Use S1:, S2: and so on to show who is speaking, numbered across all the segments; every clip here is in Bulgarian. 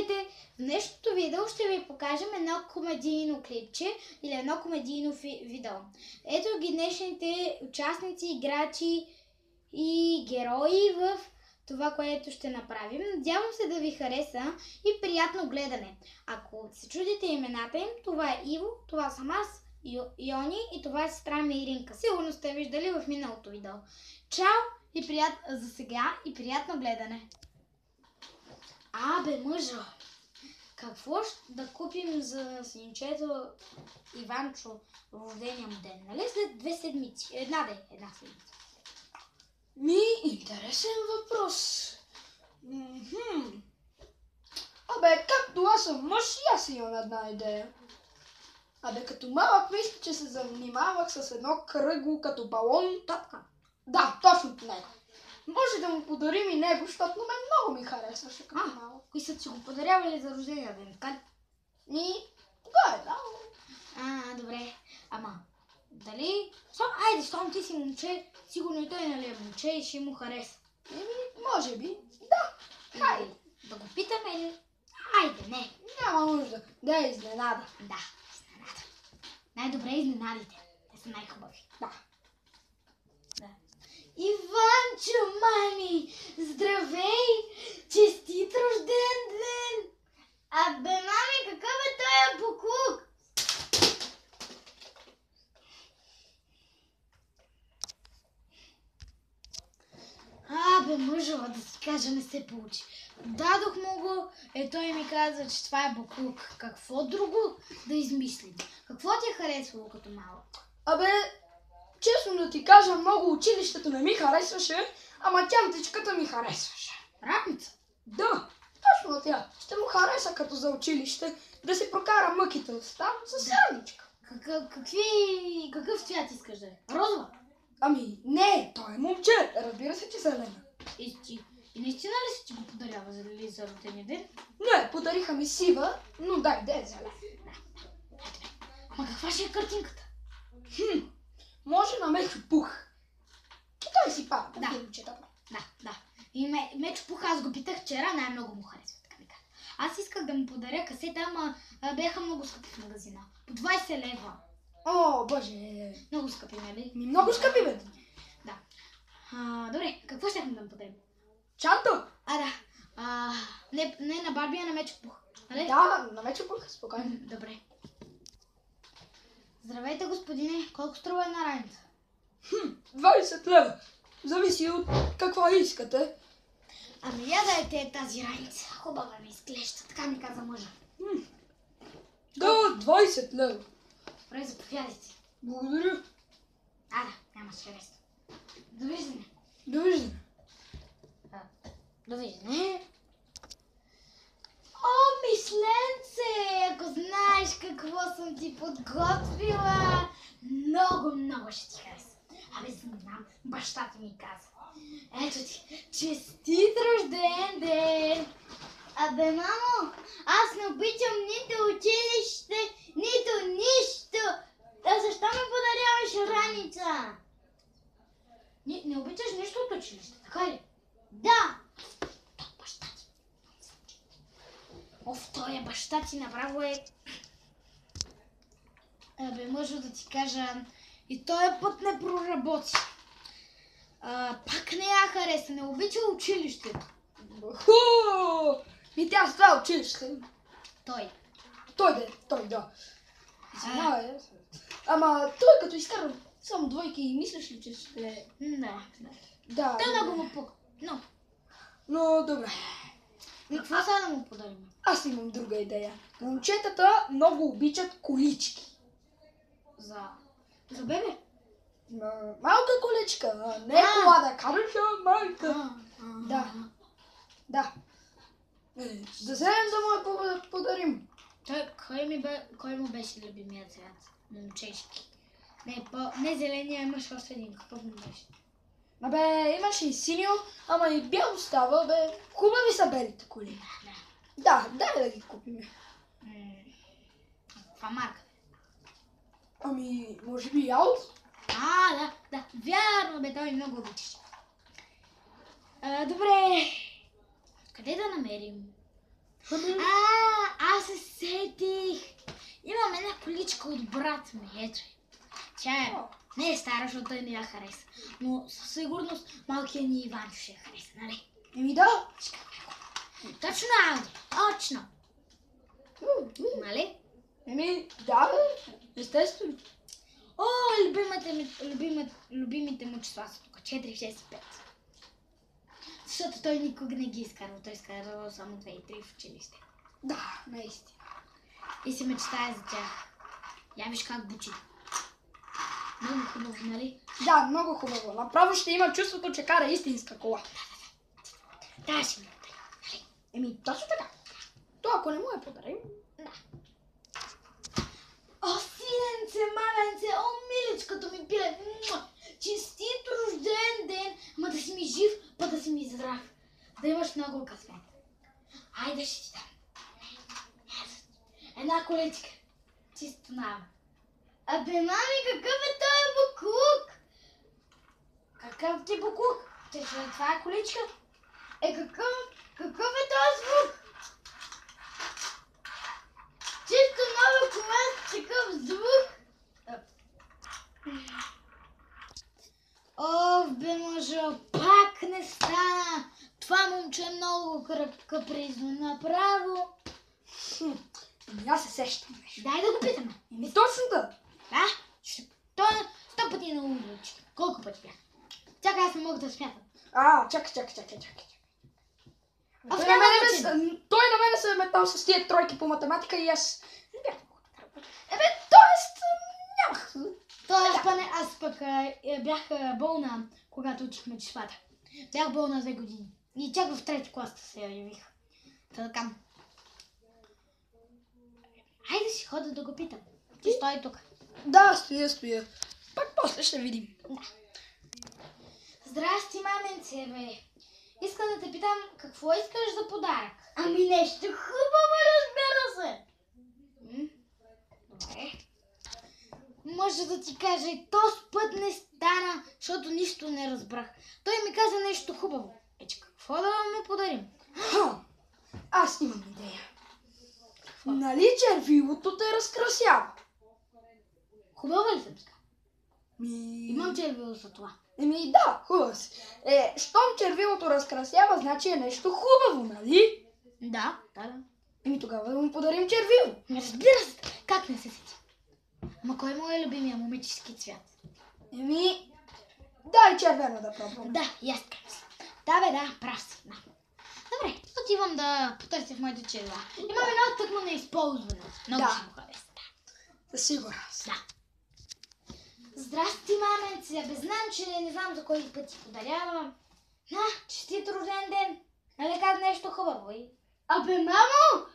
S1: Здравейте! В днешното видео ще ви покажем едно комедийно клипче или едно комедийно видео. Ето ги днешните участници, играчи и герои в това, което ще направим. Надявам се да ви хареса и приятно гледане. Ако се чудите имената им, това е Иво, това съм аз, Йони и това е сестра ми Иринка. Сигурно сте виждали в миналото видео. Чао и за сега и приятно гледане! Абе, мъжа! Какво да купим за синчето Иванчо рождения му ден? Нали след 2 седмици? Една седмица.
S2: Интересен въпрос. Абе, както аз съм мъж, и аз имам една идея. Абе, като малък мисля, че се занимавах с едно кръгло като балон.
S1: Топка.
S2: Да, точно него. Може да му подарим и него, защото мен много ми харесваше като малък.
S1: Кои са си го подарявали за рождения ден, така?
S2: Да.
S1: Добре. Ама, дали... Айде, щом ти си момче, сигурно и той нали е момче и ще му хареса.
S2: Може би. Да. Хайде.
S1: Да го питаме или... Айде, не.
S2: Няма нужда. Да е изненада.
S1: Да, изненада. Най-добре изненадите. Те са най-хубави.
S2: Да.
S1: Иванчо, мами! Здравей! Честит рожден ден! Абе, мами, какъв е този буклук? Абе, мъжо, да си кажа, не се получи. Дадох му го, той ми каза, че това е буклук. Какво друго да измислим? Какво ти е харесвало като малък?
S2: Абе, честно да ти кажа, много училището не ми харесваше, ама тянтичката ми харесваше.
S1: Равница?
S2: Да, точно тя. Ще му хареса като за училище да си прокара мъките от там с раничка.
S1: Какъв цвят искаш да е? Розова?
S2: Ами, не, той е момче. Разбира се, че зелена.
S1: И наистина ли си ти го подарява за рождения ден?
S2: Не, подариха ми сива, но да е зелена.
S1: Ама каква ще е картинката?
S2: Може на Мечо Пух. И той си пада.
S1: Да. И Мечо Пух, аз го питах вчера, най-много му харесва, така да кажа. Аз исках да му подаря касета, ама бяха много скъпи в магазина. По 20 лева.
S2: О, боже.
S1: Много скъпи, нали?
S2: Много скъпи, бе.
S1: Да. Добре, какво ще да му подарим?
S2: Чанта?
S1: Да. Не на Барби, а на Мечо Пух. Нали?
S2: Да, на Мечо Пух, спокойно.
S1: Добре. Здравейте, господине. Колко струва една раница?
S2: 20 лева. Зависи от какво искате.
S1: Ами я дайте тази раница. Хубава ми изглежда, така ми каза мъжа.
S2: Да, 20 лева.
S1: Добре, заповядайте.
S2: Благодаря.
S1: Няма се хареса. Довиждане.
S2: Довиждане.
S1: Довиждане. О, мисленце! Ако знаеш какво съм ти подготвила, много ще ти хареса. Абе, знам, баща ти ми каза. Ето ти, честит рожден ден! Абе, мамо, аз не обичам нито училище, нито нищо. Защо ми подаряваш раница? Не обичаш нищо от училище, така ли? Да! Баща ти. Той баща ти направо е... Абе, мъжо да ти кажа, и този път не проработи. Пак не я хареса, не обича училището.
S2: Тя с това училище. Той, да. Извинявай. Ама той като изкарва само двойки и мислиш ли, че ще... Да.
S1: Той много му пука.
S2: Но добре.
S1: Какво сега да му подарим?
S2: Аз имам друга идея. Момчетата много обичат колички.
S1: За бебе?
S2: Малка количка. Не кола да караш, а малка. Да. Да вземем да му я подарим.
S1: Кой му беше любимият цвят? Момчешки. Не зеления, имаш още един. Какъв му беше?
S2: Абе, имаше и синьо, ама и бяло става, бе. Хубави са белите коли. Да, дай да ги купим.
S1: Каква марка?
S2: Ами, може би Яус?
S1: Да. Вярно, бе, той много обичаш. Добре. Къде да намерим Аз се сетих. Имам една количка от брат ми, ето. Тя не е стара, защото той не я хареса. Но със сигурност малкият ни Иванчо ще я хареса, нали?
S2: Да.
S1: Точно, Ауди. Точно. Нали?
S2: Да, бе. Естествено.
S1: О, любимите му числа са тук. 4, 6 и 5. Защото той никога не ги изкарва. Той изкарва само 2 и 3 в училище.
S2: Да, наистина.
S1: И си мечтая за тях. Я виж как бучи. Много хубаво, нали?
S2: Да, много хубаво. Направо ще има чувството, че кара истинска кола.
S1: Да, ще ми.
S2: Точно така. То ако не му е подарим.
S1: Да. О, синенце, маменце, о, миличкото ми пиле. Честит рожден ден. Ама да си ми жив, па да си ми здрав. Да имаш много късмет. Айде ще ти дам. Една количка. Чисто нава. Абе, мами, какъв е този буклук? Какъв ти буклук? Това е количка? Какъв е този звук? Чисто нова кола, такъв звук. О, бе, мъжо, пак не стана. Това момче е много капризно направо.
S2: Аз се сещам нещо.
S1: Дай да го питаме.
S2: Точно да.
S1: Да? Той 100 пъти е научил. Колко пъти бях? Чакай, аз не мога да смятам.
S2: Чакай.
S1: А
S2: Той на мене се е метал с тия тройки по математика и аз не бях много добър. Тоест, нямах.
S1: Аз пък бях болна, когато учихме числата. Бях болна 2 години. И чак в 3-ти клас се явих. Така. Хайде си хода да го питам. Ти стой тук.
S2: Да, стоя. Пак после ще видим.
S1: Да. Здрасти, маменце, бе. Искам да те питам, какво искаш за подарък? Ами нещо хубаво, разбира се. Добре. Може да ти кажа, и този път не стана, защото нищо не разбрах. Той ми каза нещо хубаво. Какво да му подарим?
S2: Аз имам идея. Нали червилото те разкрасява?
S1: Хубаво ли съм ска? Имам червило за това.
S2: Да, хубаво си. Щом червилото разкрасява, значи е нещо хубаво, нали?
S1: Да.
S2: Тогава да му подарим червило.
S1: Разбира се, как не се сети? Ама кой му е любимия момически цвят?
S2: Дай червено да пробвам.
S1: Да, и аз да, прав си. Да. Добре, отивам да потърся в моите червила. Имам едно тъкмо неизползвано. Много ще му хареса.
S2: Със сигурност.
S1: Да. Здрасти, маменце. Бе, знам, че не знам за кой път ти подарявам. Честит рожден ден. Нали каза нещо хубаво? Абе, мамо!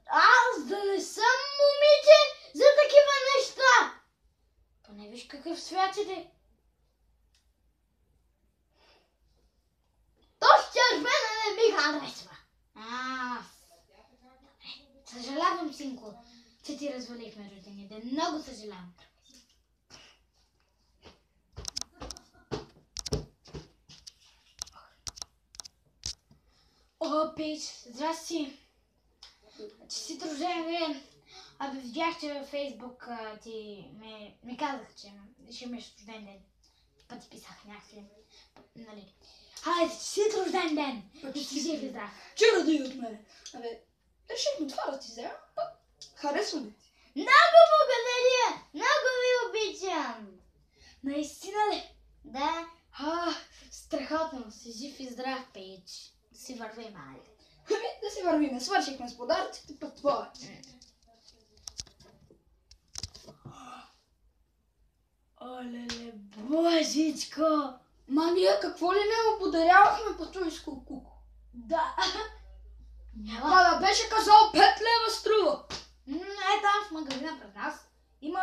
S1: Аз да не съм момиче за такива неща. Поне виж какъв свят е. То червена не ми харесва. Съжалявам, синко, че ти развалихме рождения ден. Много съжалявам. О, Пич, здрасти. Честит рожден ден. Абе, видях, че във Фейсбук ти ми казах, че ще имаш рожден ден. Пъти писах някакви, нали. Хайде, честит рожден ден. И си жив и здрав.
S2: Чура да и от мене. Решихме това да ти взема. Харесва ли ти?
S1: Много благодаря! Много ви обичам! Наистина ли? Да. Страхотно. Си жив и здрав, Пич. Да си вървим, айде.
S2: Да си вървим. Свършихме с подаръците, път твоя.
S1: Олеле, божичко!
S2: Ние какво ли не му подарявахме по този куко?
S1: Да.
S2: Да беше казал 5 лева струва.
S1: Там в магазина пред нас има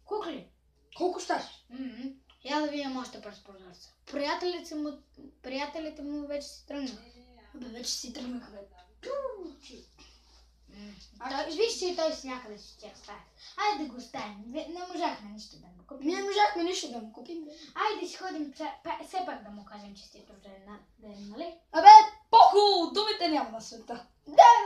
S1: кукли.
S2: Колко щаш?
S1: Я да видим още през прозореца. Приятелите му вече си тръгнаха.
S2: Вече си тръгнаха, бе.
S1: Виж, че и той си някъде си тях стая. Айде да го оставим. Не можахме нищо да му купим.
S2: Не можахме нищо да му купим.
S1: Айде си ходим все пак да му кажем честит рожден ден, нали?
S2: По-хубаво, думите няма на света.
S1: Да,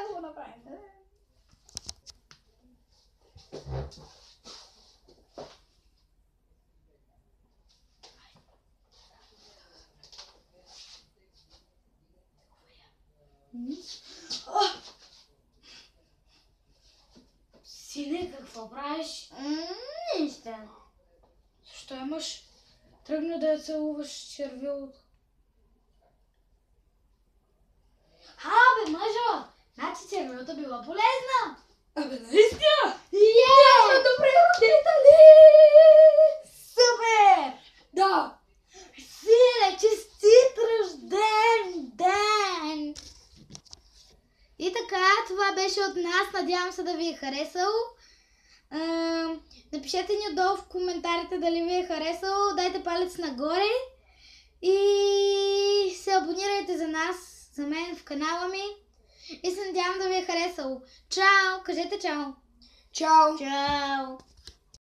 S1: Сине, какво правиш?
S2: Нищо.
S1: Защо имаш? Тръгна да я целуваш червилото. Абе, мъжо! Значи червилото било полезно!
S2: Абе, наистина!
S1: Сме
S2: добри родители!
S1: Супер!
S2: Да!
S1: Сине, честит рожден ден! И така, това беше от нас. Надявам се да ви е харесало. Напишете ни отдолу в коментарите дали ви е харесало. Дайте палец нагоре. И се абонирайте за нас, за мен в канала ми. И се надявам да ви е харесало. Чао! Кажете чао!
S2: Чао!
S1: Чао!